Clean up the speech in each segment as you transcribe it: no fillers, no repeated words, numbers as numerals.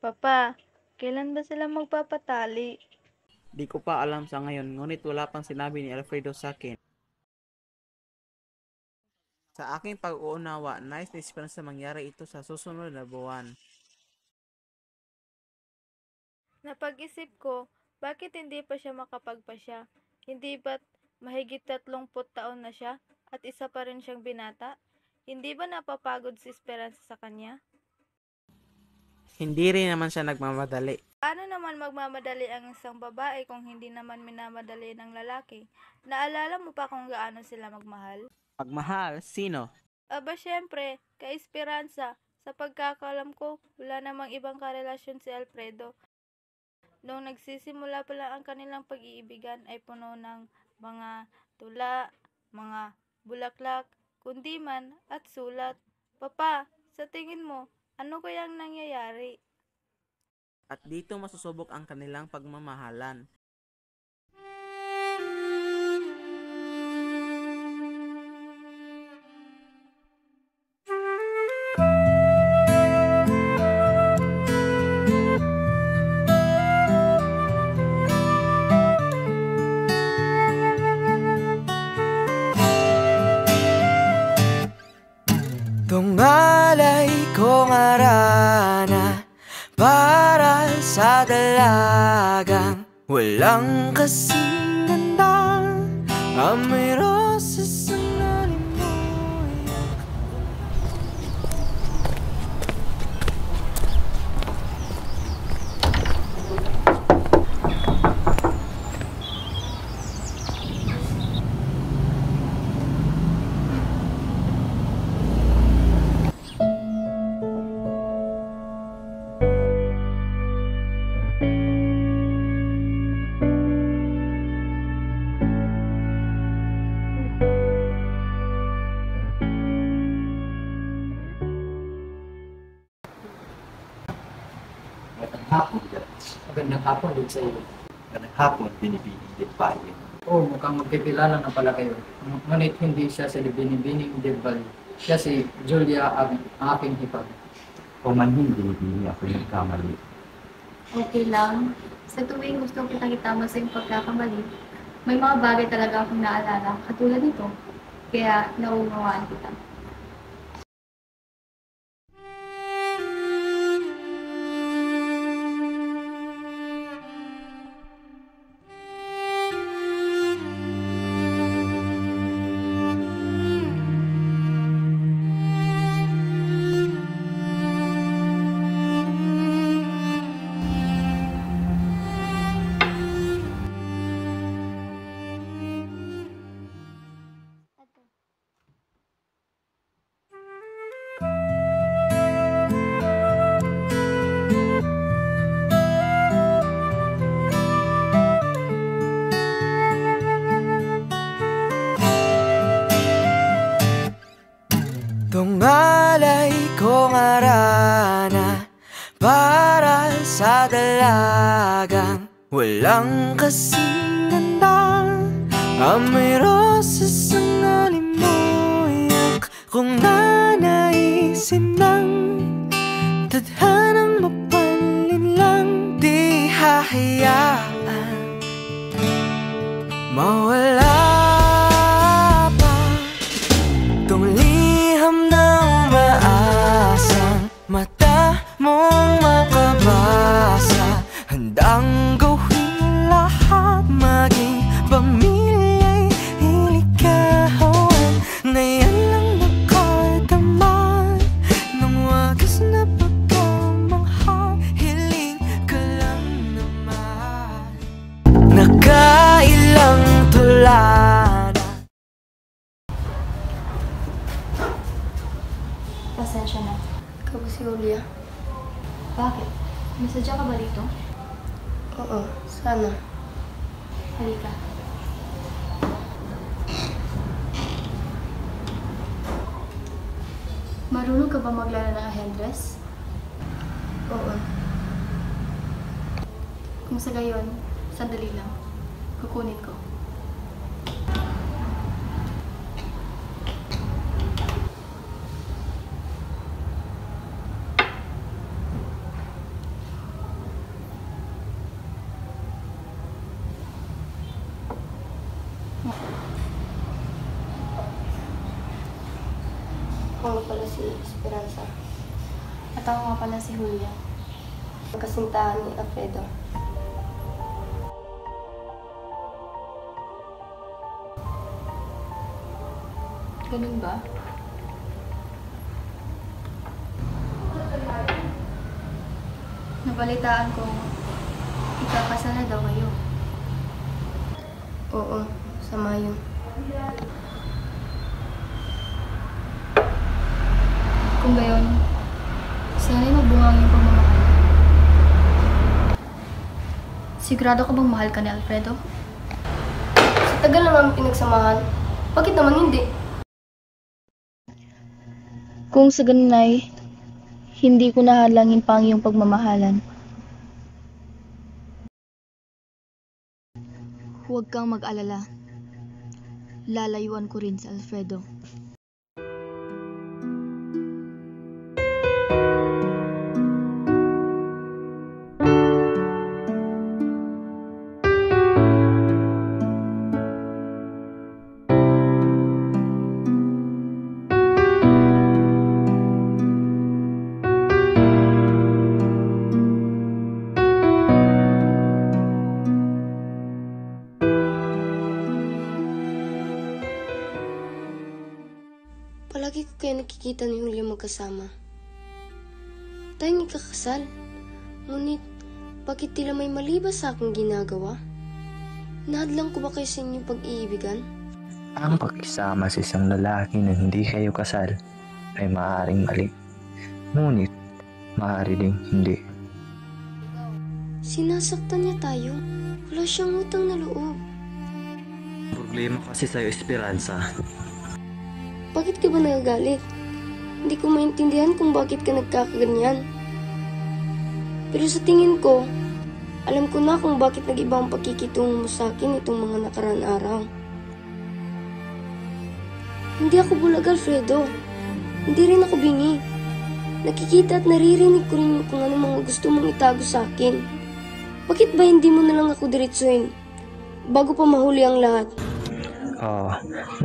Papa, kailan ba sila magpapatali? Di ko pa alam sa ngayon, ngunit wala pang sinabi ni Alfredo sa akin. Sa aking pag-uunawa, nais na Esperanza mangyari ito sa susunod na buwan. Napag-isip ko, bakit hindi pa siya makapagpasya? Hindi ba't mahigit 30 taon na siya at isa pa rin siyang binata? Hindi ba napapagod si Esperanza sa kanya? Hindi rin naman siya nagmamadali. Paano naman magmamadali ang isang babae kung hindi naman minamadali ng lalaki? Naalala mo pa kung gaano sila magmahal? Magmahal? Sino? Aba syempre, kay Esperanza. Sa pagkakalam ko, wala namang ibang karelasyon si Alfredo. Noong nagsisimula pa lang ang kanilang pag-iibigan ay puno ng mga tula, mga bulaklak, kundiman at sulat. Papa, sa tingin mo, ano kayang nangyayari? At dito masusubok ang kanilang pagmamahalan. Tungalay kong arana para sa dalagang walang kasing ganda. Amoy rosas ang nalimoy. Magandang hapon, guys. Magandang hapon din sa iyo. Magandang hapon, Binibining Devalle. Oo, mukhang magkikilala na pala kayo. Ngunit hindi siya si Binibining Debal. Siya si Julia ang aking hipag. O man hindi, Binibining ako yung kamali. Okay lang. Sa tuwing gusto kitang itama sa iyong pagkakamali, may mga bagay talaga akong naalala, katulad nito. Kaya nauunawaan kita. Tungalay kong arana para sa dalagang walang kasing ganda. Amoy rosas ang nalimoy. Kung nanaisin ng tadhanang mapalin lang, di hahayaan mawala pa tong liham na umaasang mata mong makabasa. Handang gawin lahat, maging pamilya'y iligawan, na yan lang nakadama ng wagas na pagkamangha. Hiling ka lang naman, nakailang tula na. Pasensya na. Ikaw ba si Julia? Bakit? May sadya ka ba dito? Oo, sana. Halika. Marunong ka ba maglala ng ahendress? Oo. Kung sa gayon, sandali lang. Kukunin ko. Ako nga pala si Esperanza. At ako nga pala si Julia. Ang kasintahan ni Alfredo. Ganun ba? Nabalitaan ko, ikakasal na daw kayo. Oo, sa Mayo. Kung gayon, sana'y magbungang yung pagmamahal. Sigurado ka bang mahal ka ni Alfredo? Sa tagal naman pinagsamahan, bakit naman hindi? Kung sa ganun ay, hindi ko nahalangin pa ang iyong pagmamahalan. Huwag kang mag-alala. Lalayuan ko rin si Alfredo. Palagi ko kayo nakikita ni Julia magkasama. Tayong ikakasal. Ngunit, bakit tila may mali ba sa aking ginagawa? Nahadlang ko ba kayo sa inyong pag-iibigan? Ang pakisama sa isang lalaki na hindi kayo kasal ay maaaring mali. Ngunit, maaari ding hindi. Sinasaktan niya tayo. Wala siyang utang na loob. Problema kasi sa'yo, Esperanza. Bakit ka ba nagagalit? Hindi ko maintindihan kung bakit ka nagkakaganyan. Pero sa tingin ko, alam ko na kung bakit nag-iba ang pagkikitungo mo sa akin itong mga nakaraan araw. Hindi ako bulag, Alfredo. Hindi rin ako bingi. Nakikita at naririnig ko rin kung ano mga gusto mong itago sa akin. Bakit ba hindi mo na lang ako diretsuhin bago pa mahuli ang lahat?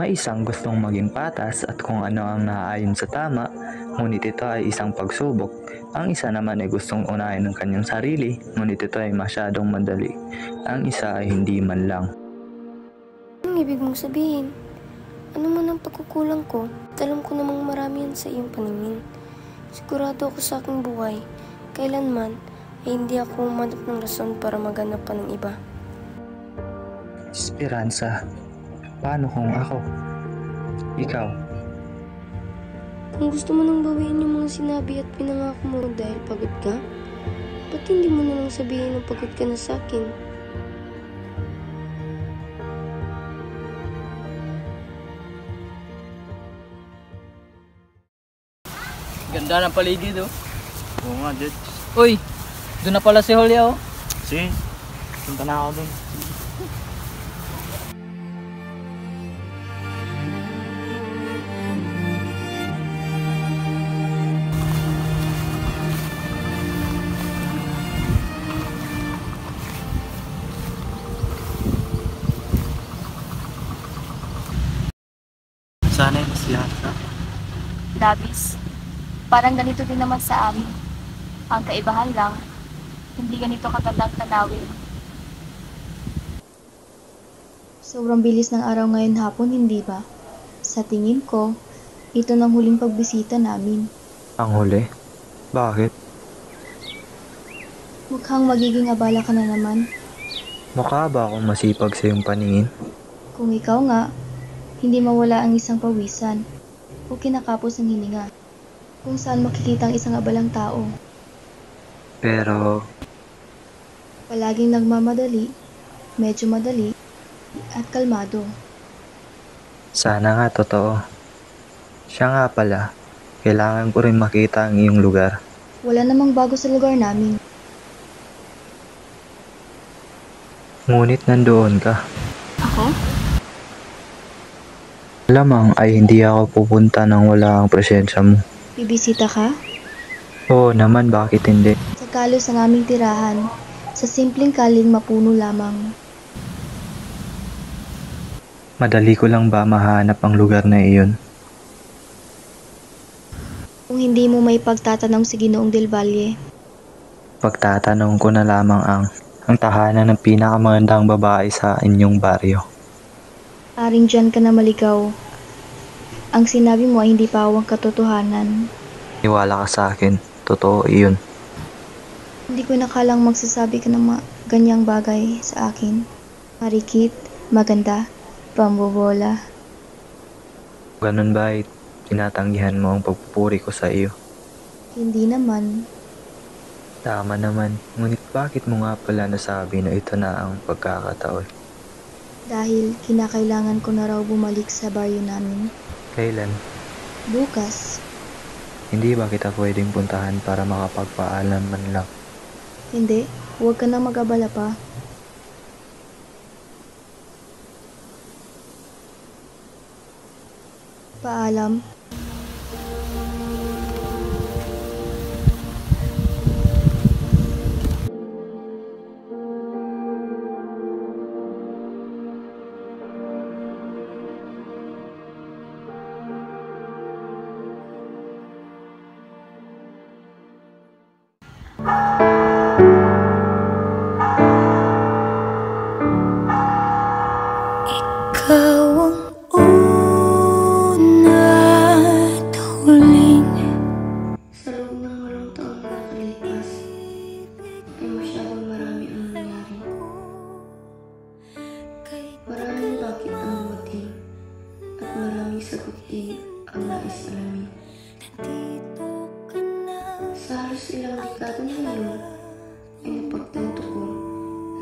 May isang gustong maging patas at kung ano ang naaayon sa tama, ngunit ito ay isang pagsubok. Ang isa naman ay gustong unahin ng kanyang sarili, ngunit ito ay masyadong madali. Ang isa ay hindi man lang. Anong ibig mong sabihin? Ano man ang pagkukulang ko, alam ko namang marami yan sa iyong paningin. Sigurado ako sa aking buhay, kailanman ay hindi ako umanap ng rason para maghanap pa ng iba. Esperanza, paano kung ako? Ikaw? Kung gusto mo nang bawiin yung mga sinabi at pinangako mo dahil pagod ka, ba't hindi mo na lang sabihin na pagod ka na sa akin? Ganda ng paligid, oh. Oo nga, Jed. Uy, doon na pala si Julia, oh. Sige, punta na ako dun. Sana'y mas lahat ka. Labis. Parang ganito din naman sa amin. Ang kaibahan lang, hindi ganito katandang tanawin. Sobrang bilis ng araw ngayon hapon, hindi ba? Sa tingin ko, ito nang huling pagbisita namin. Ang huli? Bakit? Mukhang magiging abala ka na naman. Mukha ba akong masipag sa iyong paningin? Kung ikaw nga, hindi mawala ang isang pawisan o kinakapos ng hininga. Kung saan makikita ang isang abalang tao. Pero, Palaging nagmamadali, medyo madali, at kalmado. sana nga totoo. Siya nga pala, kailangan ko rin makita ang iyong lugar. Wala namang bago sa lugar namin. Ngunit nandoon ka. Ako? Lamang ay hindi ako pupunta nang wala ang presensya mo. Bibisita ka? Oo naman, bakit hindi? Sa kalos ng aming tirahan, sa simpleng kaling mapuno lamang. Madali ko lang ba mahanap ang lugar na iyon? Kung hindi mo may pagtatanong si Ginoong Del Valle, Pagtatanong ko na lamang ang tahanan ng pinakamagandang babae sa inyong baryo. aring dyan ka na maligaw. Ang sinabi mo ay hindi pawang katotohanan. Niwala ka sa akin, totoo iyon. Hindi ko nakalang magsasabi ka ng mga ganyang bagay sa akin. Marikit, maganda, pambobola. Ganun ba ay tinatanggihan mo ang pagpupuri ko sa iyo? Hindi naman. Tama naman, ngunit bakit mo nga pala nasabi na ito na ang pagkakataon? Dahil kinakailangan ko na raw bumalik sa baryo namin. Kailan? Bukas. Hindi ba kita pwedeng puntahan para makapagpaalam man lang? Hindi, huwag ka na mag-abala pa. Paalam. Ikaw ang una at huling. Sa loob ng 8 taon na nakalipas, ay masyadong marami ang nangyari. Maraming bakit ang dumating, at maraming sagot din ang nais alamin. Sa halos ilang dekada na yun, ay napagtanto ko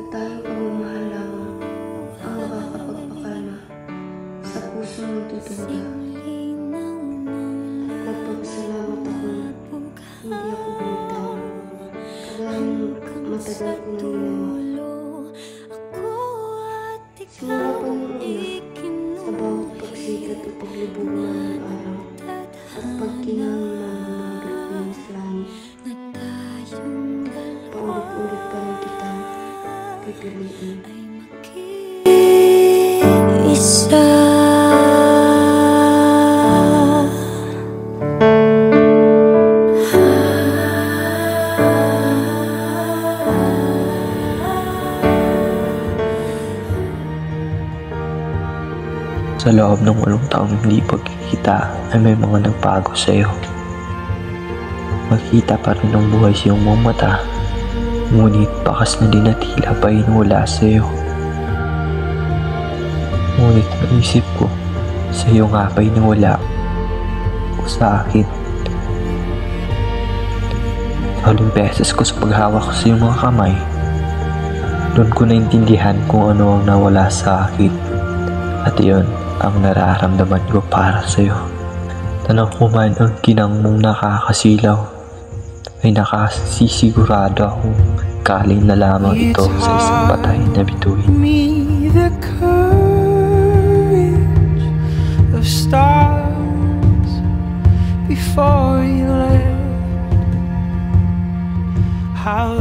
na tayong pagmamahal lamang ang makakapagpakalma sa pusong nagtutuwa. Nagpagsalamat ako na hindi ako bumitaw. Kagaya ng matagal ko nang ginawa. Simula pa nung una, sa bawat pagsikat o paglubog ng araw at pagkinang ng mga bituin sa langit, paulit-ulit pa rin kitang pipiliin. Isa. Sa loob ng 8 taong hindi pagkikita ay may mga nagbago sa iyo. Makita pa rin ang buhay sa iyong mga mata, ngunit bakas na din na tila pa inula sa iyo. Ngunit naisip ko, sa iyo nga ba'y nawala o sa akin? Sa huling beses ko sa paghawak sa iyong mga kamay, doon ko naintindihan kung ano ang nawala sa akin. At iyon ang nararamdaman ko para sa iyo. Tanang kuman ang kinang mong nakakasilaw, ay nakasisigurado akong kaling na lamang ito sa isang patay na bituin. Of stars before you left. How